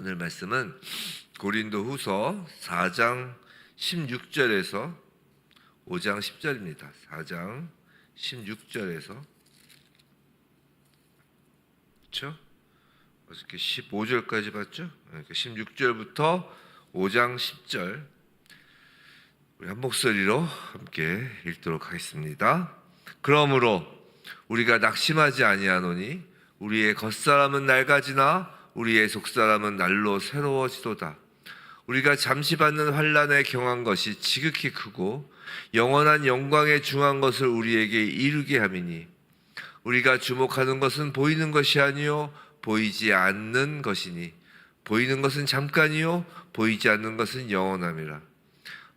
오늘 말씀은 고린도후서 4장 16절에서 5장 10절입니다. 4장 16절에서 그렇죠? 어저께 15절까지 봤죠? 그러니까 16절부터 5장 10절 우리 한 목소리로 함께 읽도록 하겠습니다. 그러므로 우리가 낙심하지 아니하노니 우리의 겉사람은 낡아지나 우리의 속사람은 날로 새로워지도다. 우리가 잠시 받는 환난에 경한 것이 지극히 크고 영원한 영광에 중한 것을 우리에게 이루게 함이니 우리가 주목하는 것은 보이는 것이 아니요 보이지 않는 것이니 보이는 것은 잠깐이요 보이지 않는 것은 영원함이라.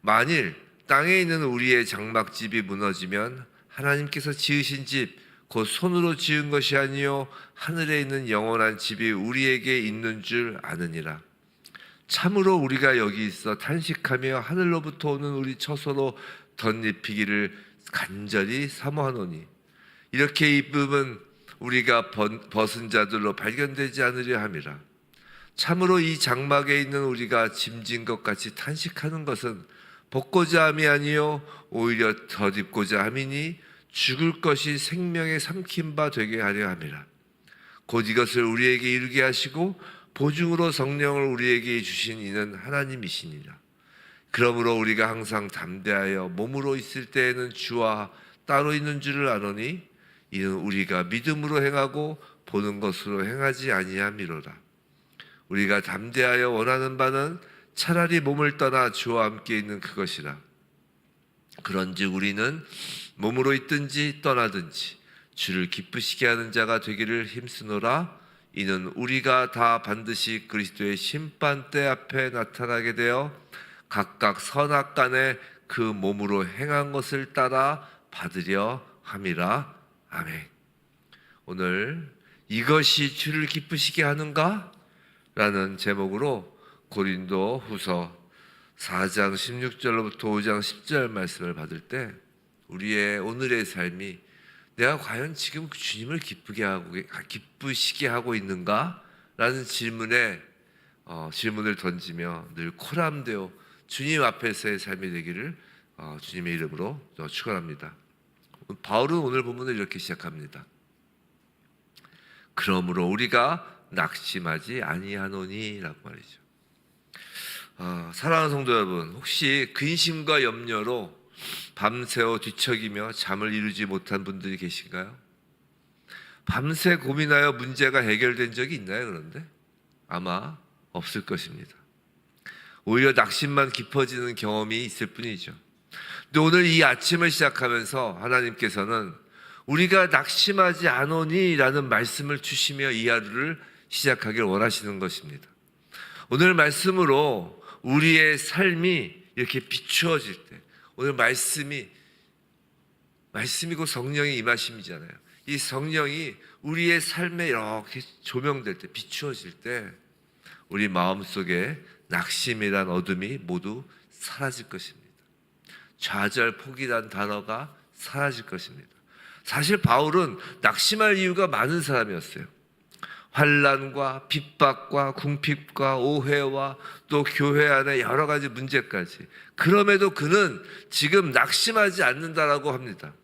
만일 땅에 있는 우리의 장막집이 무너지면 하나님께서 지으신 집 곧 손으로 지은 것이 아니요 하늘에 있는 영원한 집이 우리에게 있는 줄 아느니라. 참으로 우리가 여기 있어 탄식하며 하늘로부터 오는 우리 처소로 덧입히기를 간절히 사모하노니 이렇게 입음은 우리가 벗은 자들로 발견되지 않으려 함이라. 참으로 이 장막에 있는 우리가 짐진 것 같이 탄식하는 것은 벗고자 함이 아니요 오히려 덧입고자 함이니 죽을 것이 생명에 삼킨 바 되게 하려 함이라. 곧 이것을 우리에게 이루게 하시고 보증으로 성령을 우리에게 주신 이는 하나님이시니라. 그러므로 우리가 항상 담대하여 몸으로 있을 때에는 주와 따로 있는 줄을 아노니 이는 우리가 믿음으로 행하고 보는 것으로 행하지 아니함이로라. 우리가 담대하여 원하는 바는 차라리 몸을 떠나 주와 함께 있는 그것이라. 그런즉 우리는 몸으로 있든지 떠나든지 주를 기쁘시게 하는 자가 되기를 힘쓰노라. 이는 우리가 다 반드시 그리스도의 심판대 앞에 나타나게 되어 각각 선악간에 그 몸으로 행한 것을 따라 받으려 함이라. 아멘. 오늘 이것이 주를 기쁘시게 하는가? 라는 제목으로 고린도 후서 4장 16절로부터 5장 10절 말씀을 받을 때 우리의 오늘의 삶이 내가 과연 지금 주님을 기쁘시게 하고 있는가? 라는 질문을 던지며 늘 코람되어 주님 앞에서의 삶이 되기를 주님의 이름으로 축원합니다. 바울은 오늘 본문을 이렇게 시작합니다. 그러므로 우리가 낙심하지 아니하노니 라고 말이죠. 사랑하는 성도 여러분, 혹시 근심과 염려로 밤새워 뒤척이며 잠을 이루지 못한 분들이 계신가요? 밤새 고민하여 문제가 해결된 적이 있나요? 그런데 아마 없을 것입니다. 오히려 낙심만 깊어지는 경험이 있을 뿐이죠. 근데 오늘 이 아침을 시작하면서 하나님께서는 우리가 낙심하지 않으니 라는 말씀을 주시며 이 하루를 시작하길 원하시는 것입니다. 오늘 말씀으로 우리의 삶이 이렇게 비추어질 때, 오늘 말씀이 곧 성령의 임하심이잖아요. 이 성령이 우리의 삶에 이렇게 조명될 때, 비추어질 때 우리 마음속에 낙심이란 어둠이 모두 사라질 것입니다. 좌절, 포기란 단어가 사라질 것입니다. 사실 바울은 낙심할 이유가 많은 사람이었어요. 환난과 핍박과 궁핍과 오해와 또 교회 안에 여러 가지 문제까지. 그럼에도 그는 지금 낙심하지 않는다라고 합니다.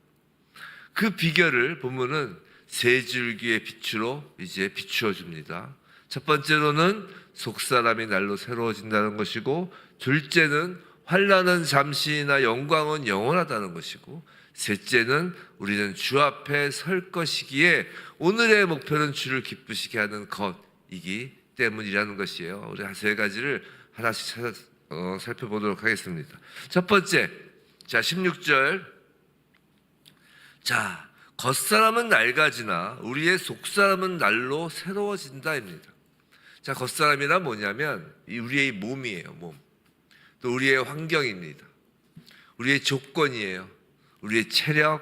그 비결을 보면은 세 줄기의 빛으로 이제 비추어 줍니다. 첫 번째로는 속사람이 날로 새로워진다는 것이고, 둘째는 환난은 잠시나 영광은 영원하다는 것이고, 셋째는 우리는 주 앞에 설 것이기에 오늘의 목표는 주를 기쁘시게 하는 것이기 때문이라는 것이에요. 우리 세 가지를 하나씩 살펴보도록 하겠습니다. 첫 번째, 16절. 겉사람은 낡아지나 우리의 속사람은 날로 새로워진다입니다. 겉사람이란 뭐냐면 우리의 몸이에요. 몸. 또 우리의 환경입니다. 우리의 조건이에요. 우리의 체력,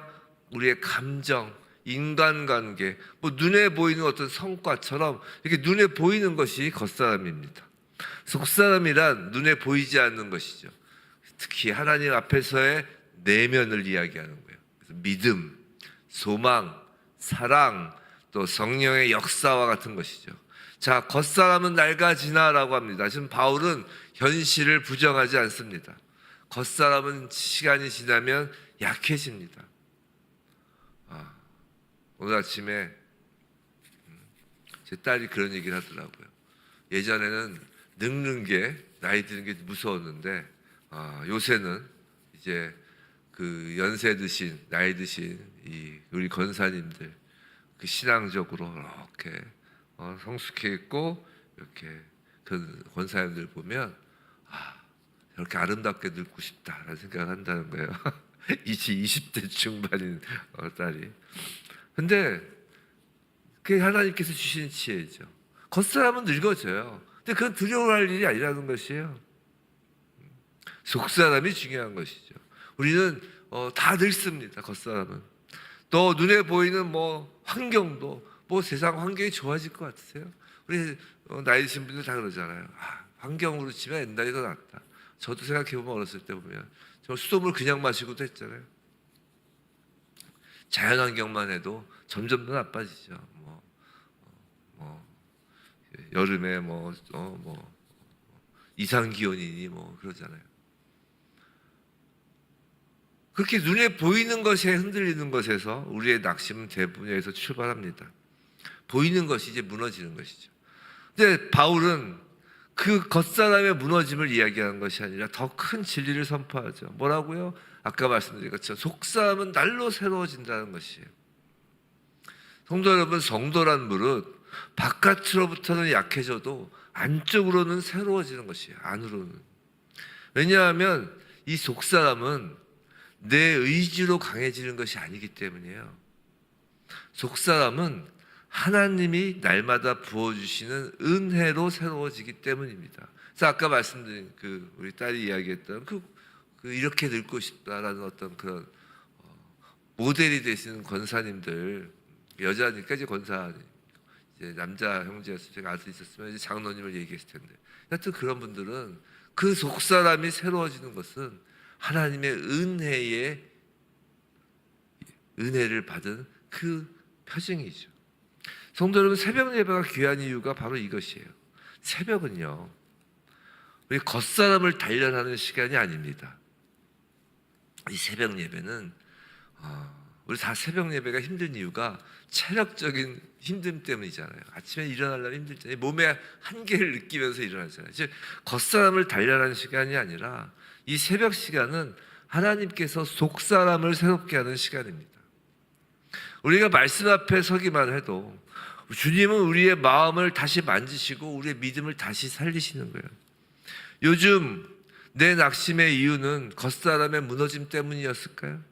우리의 감정, 인간관계, 눈에 보이는 어떤 성과처럼 이렇게 눈에 보이는 것이 겉사람입니다. 속사람이란 눈에 보이지 않는 것이죠. 특히 하나님 앞에서의 내면을 이야기하는 거예요. 그래서 믿음, 소망, 사랑, 또 성령의 역사와 같은 것이죠. 자, 겉사람은 낡아지나라고 합니다. 지금 바울은 현실을 부정하지 않습니다. 겉사람은 시간이 지나면 약해집니다. 오늘 아침에 제 딸이 그런 얘기를 하더라고요. 예전에는 늙는 게, 나이 드는 게 무서웠는데 요새는 이제 그 연세 드신, 나이 드신 우리 권사님들 그 신앙적으로 이렇게 성숙해 있고 이렇게 그 권사님들 보면 이렇게 아름답게 늙고 싶다라는 생각을 한다는 거예요. 20대 중반인 딸이. 근데 그게 하나님께서 주신 지혜죠. 겉사람은 늙어져요. 근데 그건 두려워할 일이 아니라는 것이에요. 속사람이 중요한 것이죠. 우리는 다 늙습니다. 겉사람은. 또 눈에 보이는 뭐 환경도 뭐 세상 환경이 좋아질 것 같으세요? 우리 나이 드신 분들 다 그러잖아요. 환경으로 치면 옛날이 더 낫다. 저도 생각해보면 어렸을 때 보면 저 수돗물 그냥 마시고도 했잖아요. 자연환경만 해도 점점 더 나빠지죠. 여름에 이상기온이니 그러잖아요. 그렇게 눈에 보이는 것에 흔들리는 것에서 우리의 낙심은 대부분에서 출발합니다. 보이는 것이 이제 무너지는 것이죠. 근데 바울은 그 겉사람의 무너짐을 이야기하는 것이 아니라 더 큰 진리를 선포하죠. 뭐라고요? 아까 말씀드린 것처럼 속사람은 날로 새로워진다는 것이에요. 성도 여러분, 성도란 무릇 바깥으로부터는 약해져도 안쪽으로는 새로워지는 것이에요. 안으로는. 왜냐하면 이 속사람은 내 의지로 강해지는 것이 아니기 때문이에요. 속사람은 하나님이 날마다 부어주시는 은혜로 새로워지기 때문입니다. 그래서 아까 말씀드린 우리 딸이 이야기했던 이렇게 늙고 싶다라는 어떤 그런 모델이 되시는 권사님들, 여자니까 이제 권사, 이제 남자 형제였을 제가 알 수 있었으면 이제 장로님을 얘기했을 텐데, 하여튼 그런 분들은 그 속사람이 새로워지는 것은 하나님의 은혜를 받은 그 표징이죠. 성도 여러분, 새벽 예배가 귀한 이유가 바로 이것이에요. 새벽은요, 우리 겉사람을 단련하는 시간이 아닙니다. 이 새벽 예배는 우리 다 새벽 예배가 힘든 이유가 체력적인 힘듦 때문이잖아요. 아침에 일어나려면 힘들잖아요. 몸의 한계를 느끼면서 일어나잖아요. 즉 겉사람을 단련하는 시간이 아니라 이 새벽 시간은 하나님께서 속사람을 새롭게 하는 시간입니다. 우리가 말씀 앞에 서기만 해도 주님은 우리의 마음을 다시 만지시고 우리의 믿음을 다시 살리시는 거예요. 요즘 내 낙심의 이유는 겉사람의 무너짐 때문이었을까요?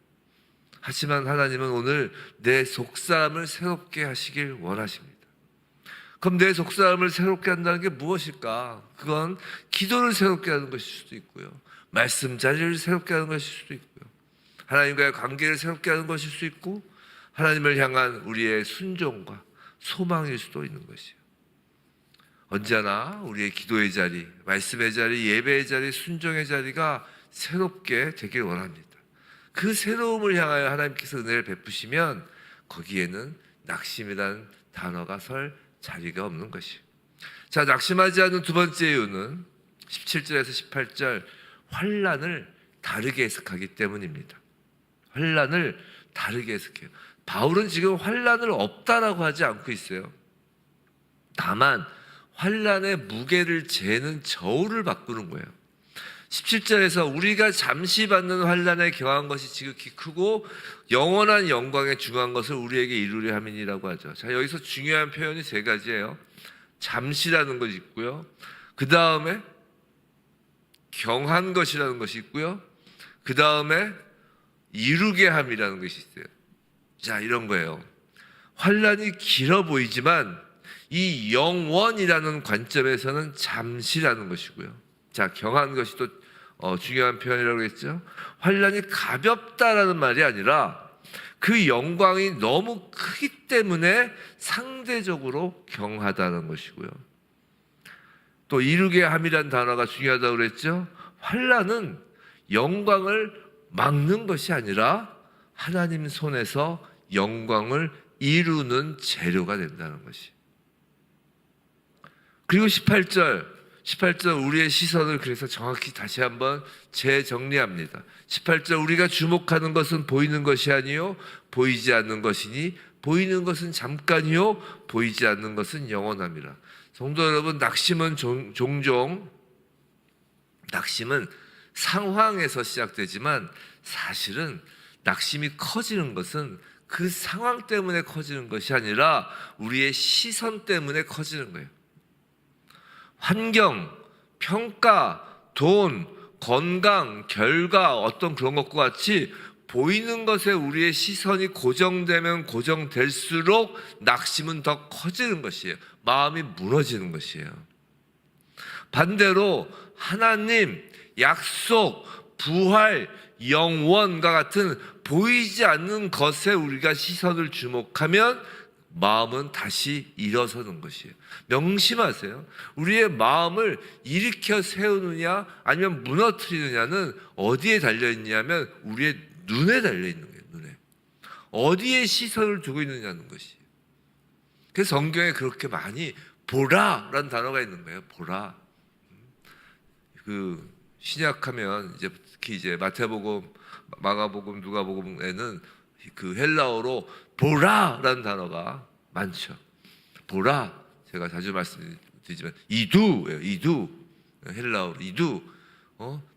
하지만 하나님은 오늘 내 속사람을 새롭게 하시길 원하십니다. 그럼 내 속사람을 새롭게 한다는 게 무엇일까? 그건 기도를 새롭게 하는 것일 수도 있고요, 말씀 자리를 새롭게 하는 것일 수도 있고요, 하나님과의 관계를 새롭게 하는 것일 수 있고, 하나님을 향한 우리의 순종과 소망일 수도 있는 것이에요. 언제나 우리의 기도의 자리, 말씀의 자리, 예배의 자리, 순종의 자리가 새롭게 되길 원합니다. 그 새로움을 향하여 하나님께서 은혜를 베푸시면 거기에는 낙심이라는 단어가 설 자리가 없는 것이에요. 자, 낙심하지 않는 두 번째 이유는 17절에서 18절 환난을 다르게 해석하기 때문입니다. 환난을 다르게 해석해요. 바울은 지금 환난을 없다라고 하지 않고 있어요. 다만 환난의 무게를 재는 저울을 바꾸는 거예요. 17절에서 우리가 잠시 받는 환난에 경한 것이 지극히 크고 영원한 영광에 중한 것을 우리에게 이루려 함이니라고 하죠. 자, 여기서 중요한 표현이 세 가지예요. 잠시라는 것이 있고요, 그 다음에 경한 것이라는 것이 있고요, 그 다음에 이루게 함이라는 것이 있어요. 자, 이런 거예요. 환난이 길어 보이지만 이 영원이라는 관점에서는 잠시라는 것이고요. 자, 경한 것이 또 중요한 표현이라고 했죠. 환난이 가볍다라는 말이 아니라 그 영광이 너무 크기 때문에 상대적으로 경하다는 것이고요. 또 이루게 함이라는 단어가 중요하다고 그랬죠. 환난은 영광을 막는 것이 아니라 하나님 손에서 영광을 이루는 재료가 된다는 것이. 그리고 18절 우리의 시선을 그래서 정확히 다시 한번 재정리합니다. 18절 우리가 주목하는 것은 보이는 것이 아니요 보이지 않는 것이니 보이는 것은 잠깐이요 보이지 않는 것은 영원함이라. 성도 여러분, 종종 낙심은 상황에서 시작되지만 사실은 낙심이 커지는 것은 그 상황 때문에 커지는 것이 아니라 우리의 시선 때문에 커지는 거예요. 환경, 평가, 돈, 건강, 결과 어떤 그런 것과 같이 보이는 것에 우리의 시선이 고정되면 고정될수록 낙심은 더 커지는 것이에요. 마음이 무너지는 것이에요. 반대로 하나님, 약속, 부활, 영원과 같은 보이지 않는 것에 우리가 시선을 주목하면 마음은 다시 일어서는 것이에요. 명심하세요. 우리의 마음을 일으켜 세우느냐 아니면 무너뜨리느냐는 어디에 달려있냐면 우리의 눈에 달려있는 거예요. 눈에. 어디에 시선을 두고 있느냐는 것이에요. 그래서 성경에 그렇게 많이 보라라는 단어가 있는 거예요. 보라. 그 신약하면 이제 특히 이제 마태복음, 마가복음, 누가복음에는 그 헬라어로 보라라는 단어가 많죠. 보라, 제가 자주 말씀드리지만 이두예요. 이두, 헬라어로 이두.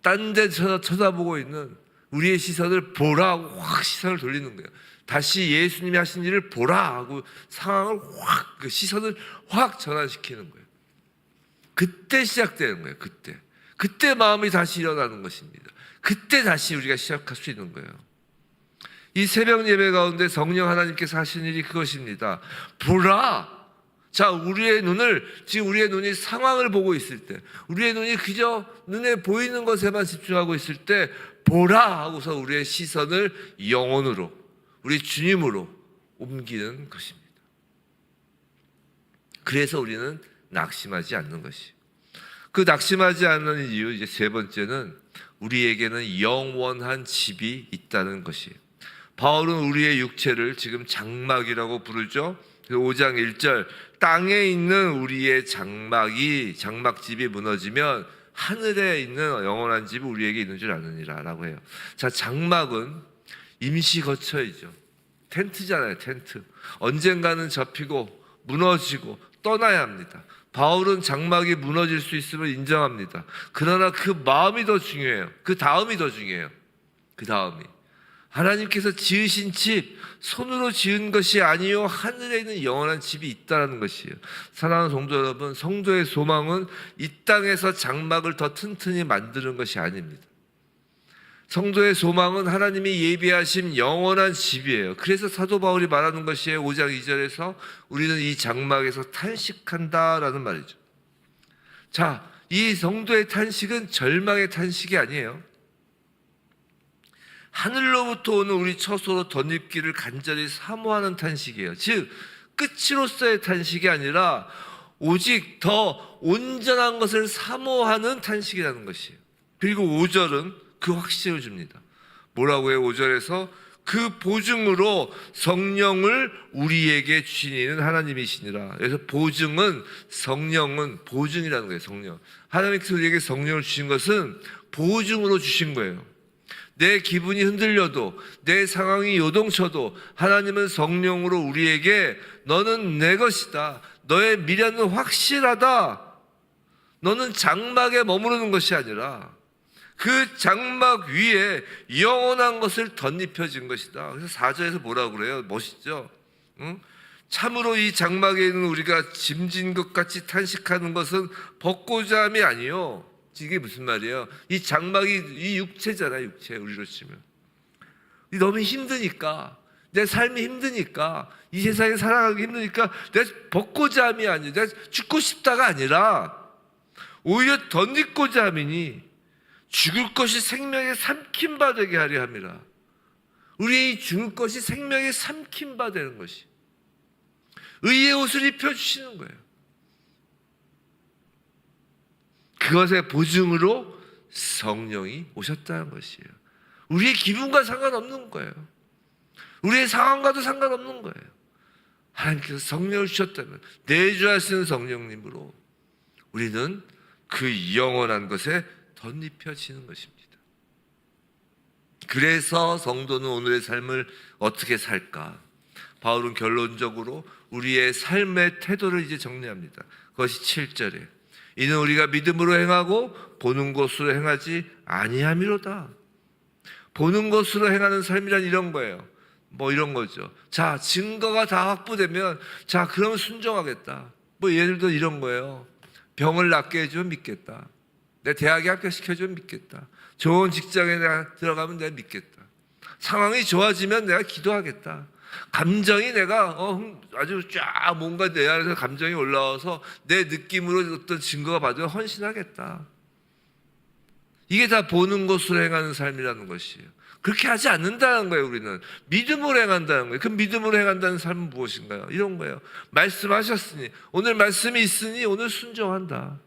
딴 데 쳐다보고 있는 우리의 시선을 보라고 확 시선을 돌리는 거예요. 다시 예수님이 하신 일을 보라 하고 상황을 확, 그 시선을 확 전환시키는 거예요. 그때 시작되는 거예요. 그때 마음이 다시 일어나는 것입니다. 그때 다시 우리가 시작할 수 있는 거예요. 이 새벽 예배 가운데 성령 하나님께서 하신 일이 그것입니다. 보라. 자, 우리의 눈이 상황을 보고 있을 때, 우리의 눈이 그저 눈에 보이는 것에만 집중하고 있을 때 보라 하고서 우리의 시선을 영혼으로, 우리 주님으로 옮기는 것입니다. 그래서 우리는 낙심하지 않는 것이에요. 그 낙심하지 않는 이유, 이제 세 번째는 우리에게는 영원한 집이 있다는 것이에요. 바울은 우리의 육체를 지금 장막이라고 부르죠. 5장 1절 땅에 있는 우리의 장막집이 무너지면 하늘에 있는 영원한 집이 우리에게 있는 줄 아느니라 라고 해요. 자, 장막은 임시 거처이죠. 텐트잖아요. 텐트. 언젠가는 접히고 무너지고 떠나야 합니다. 바울은 장막이 무너질 수 있음을 인정합니다. 그러나 그 마음이 더 중요해요. 그 다음이 더 중요해요. 그 다음이 하나님께서 지으신 집, 손으로 지은 것이 아니요 하늘에 있는 영원한 집이 있다는 것이에요. 사랑하는 성도 여러분, 성도의 소망은 이 땅에서 장막을 더 튼튼히 만드는 것이 아닙니다. 성도의 소망은 하나님이 예비하신 영원한 집이에요. 그래서 사도 바울이 말하는 것이에요. 5장 2절에서 우리는 이 장막에서 탄식한다라는 말이죠. 자, 이 성도의 탄식은 절망의 탄식이 아니에요. 하늘로부터 오는 우리 처소로 덧입기를 간절히 사모하는 탄식이에요. 즉 끝으로서의 탄식이 아니라 오직 더 온전한 것을 사모하는 탄식이라는 것이에요. 그리고 5절은 그 확신을 줍니다. 뭐라고 해요? 5절에서 그 보증으로 성령을 우리에게 주시는 하나님이시니라. 그래서 성령은 보증이라는 거예요. 성령. 하나님께서 우리에게 성령을 주신 것은 보증으로 주신 거예요. 내 기분이 흔들려도, 내 상황이 요동쳐도 하나님은 성령으로 우리에게 너는 내 것이다, 너의 미래는 확실하다, 너는 장막에 머무르는 것이 아니라 그 장막 위에 영원한 것을 덧입혀진 것이다. 그래서 4절에서 뭐라고 그래요? 멋있죠? 응? 참으로 이 장막에 있는 우리가 짐진 것 같이 탄식하는 것은 벚고자 함이 아니요. 이게 무슨 말이에요? 이 장막이 이 육체잖아요. 육체, 우리로 치면. 너무 힘드니까, 내 삶이 힘드니까, 이 세상에 살아가기 힘드니까 내가 벗고자 함이 아니라, 내가 죽고 싶다가 아니라 오히려 덧입고자 함이니 죽을 것이 생명에 삼킨 바 되게 하려 함이라. 우리의 이 죽을 것이 생명에 삼킨 바 되는 것이 의의 옷을 입혀주시는 거예요. 그것의 보증으로 성령이 오셨다는 것이에요. 우리의 기분과 상관없는 거예요. 우리의 상황과도 상관없는 거예요. 하나님께서 성령을 주셨다면 내주하시는 성령님으로 우리는 그 영원한 것에 덧입혀지는 것입니다. 그래서 성도는 오늘의 삶을 어떻게 살까? 바울은 결론적으로 우리의 삶의 태도를 이제 정리합니다. 그것이 7절에 이는 우리가 믿음으로 행하고 보는 것으로 행하지 아니함이로다. 보는 것으로 행하는 삶이란 이런 거예요. 뭐 이런 거죠. 자, 증거가 다 확보되면 자, 그러면 순종하겠다. 뭐 예를 들어 이런 거예요. 병을 낫게 해주면 믿겠다. 내 대학에 합격시켜주면 믿겠다. 좋은 직장에 내가 들어가면 내가 믿겠다. 상황이 좋아지면 내가 기도하겠다. 감정이 내가 아주 쫙 뭔가 내 안에서 감정이 올라와서 내 느낌으로 어떤 증거가 받으면 헌신하겠다. 이게 다 보는 것으로 행하는 삶이라는 것이에요. 그렇게 하지 않는다는 거예요. 우리는 믿음으로 행한다는 거예요. 그 믿음으로 행한다는 삶은 무엇인가요? 이런 거예요. 말씀하셨으니, 오늘 말씀이 있으니 오늘 순종한다.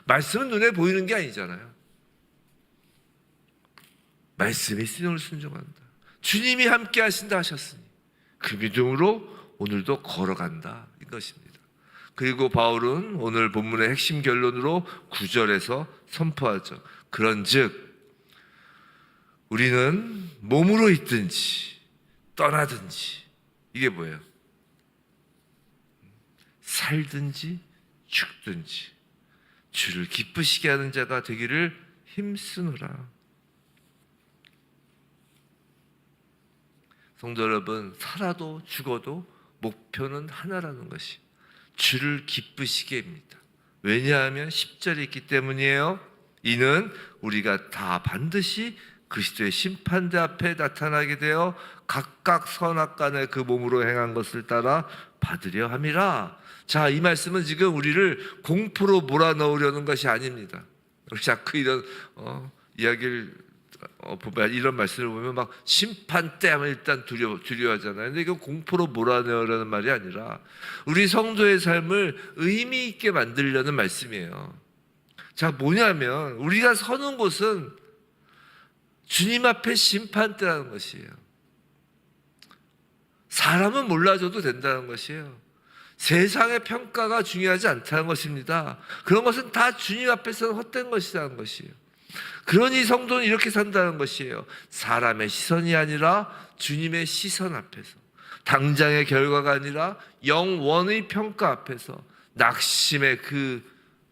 말씀은 눈에 보이는 게 아니잖아요. 말씀이 있으니 오늘 순종한다. 주님이 함께 하신다 하셨으니 그 믿음으로 오늘도 걸어간다, 이것입니다. 그리고 바울은 오늘 본문의 핵심 결론으로 9절에서 선포하죠. 그런즉 우리는 몸으로 있든지 떠나든지, 이게 뭐예요? 살든지 죽든지 주를 기쁘시게 하는 자가 되기를 힘쓰노라. 성도 여러분, 살아도 죽어도 목표는 하나라는 것이 주를 기쁘시게입니다. 왜냐하면 10절에 있기 때문이에요. 이는 우리가 다 반드시 그리스도의 심판대 앞에 나타나게 되어 각각 선악간에 그 몸으로 행한 것을 따라 받으려 함이라. 자, 이 말씀은 지금 우리를 공포로 몰아넣으려는 것이 아닙니다. 우리 자꾸 이런 이야기를 보면, 이런 말씀을 보면 막 심판대 하면 일단 두려워하잖아요. 근데 이건 공포로 몰아넣으려는 말이 아니라 우리 성도의 삶을 의미 있게 만들려는 말씀이에요. 자, 뭐냐면 우리가 서는 곳은 주님 앞에 심판대라는 것이에요. 사람은 몰라줘도 된다는 것이에요. 세상의 평가가 중요하지 않다는 것입니다. 그런 것은 다 주님 앞에서는 헛된 것이라는 것이에요. 그러니 성도는 이렇게 산다는 것이에요. 사람의 시선이 아니라 주님의 시선 앞에서, 당장의 결과가 아니라 영원의 평가 앞에서, 낙심의 그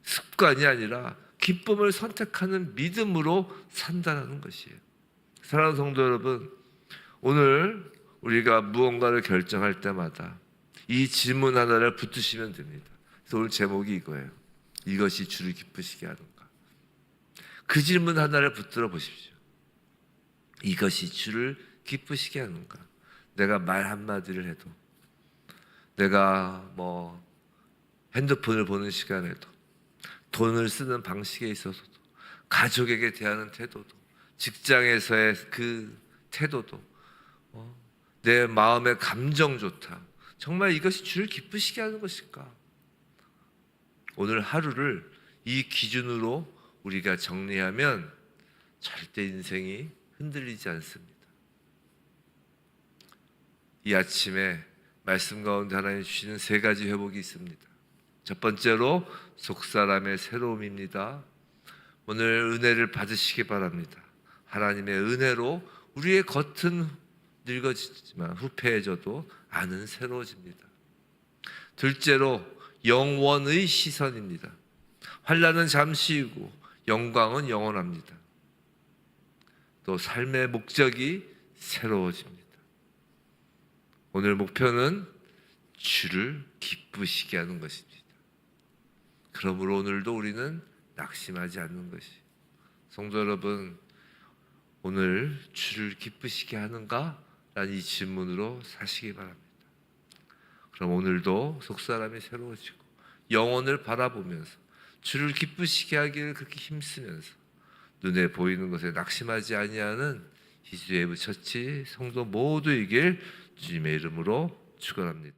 습관이 아니라 기쁨을 선택하는 믿음으로 산다는 것이에요. 사랑하는 성도 여러분, 오늘 우리가 무언가를 결정할 때마다 이 질문 하나를 붙드시면 됩니다. 그래서 오늘 제목이 이거예요. 이것이 주를 기쁘시게 하는가? 그 질문 하나를 붙들어 보십시오. 이것이 주를 기쁘시게 하는가? 내가 말 한마디를 해도, 내가 핸드폰을 보는 시간에도, 돈을 쓰는 방식에 있어서도, 가족에게 대하는 태도도, 직장에서의 그 태도도, 내 마음의 감정조차 정말 이것이 주를 기쁘시게 하는 것일까? 오늘 하루를 이 기준으로 우리가 정리하면 절대 인생이 흔들리지 않습니다. 이 아침에 말씀 가운데 하나님 주시는 3가지 회복이 있습니다. 첫 번째로 속사람의 새로움입니다. 오늘 은혜를 받으시기 바랍니다. 하나님의 은혜로 우리의 겉은 늙어지지만 후패해져도 안은 새로워집니다. 둘째로 영원의 시선입니다. 환난은 잠시이고 영광은 영원합니다. 또 삶의 목적이 새로워집니다. 오늘 목표는 주를 기쁘시게 하는 것입니다. 그러므로 오늘도 우리는 낙심하지 않는 것이, 성도 여러분, 오늘 주를 기쁘시게 하는가? 라는 이 질문으로 사시기 바랍니다. 그럼 오늘도 속사람이 새로워지고 영혼을 바라보면서 주를 기쁘시게 하기를 그렇게 힘쓰면서 눈에 보이는 것에 낙심하지 아니하는 히즈웨이브 처치 성도 모두에게 주님의 이름으로 축원합니다.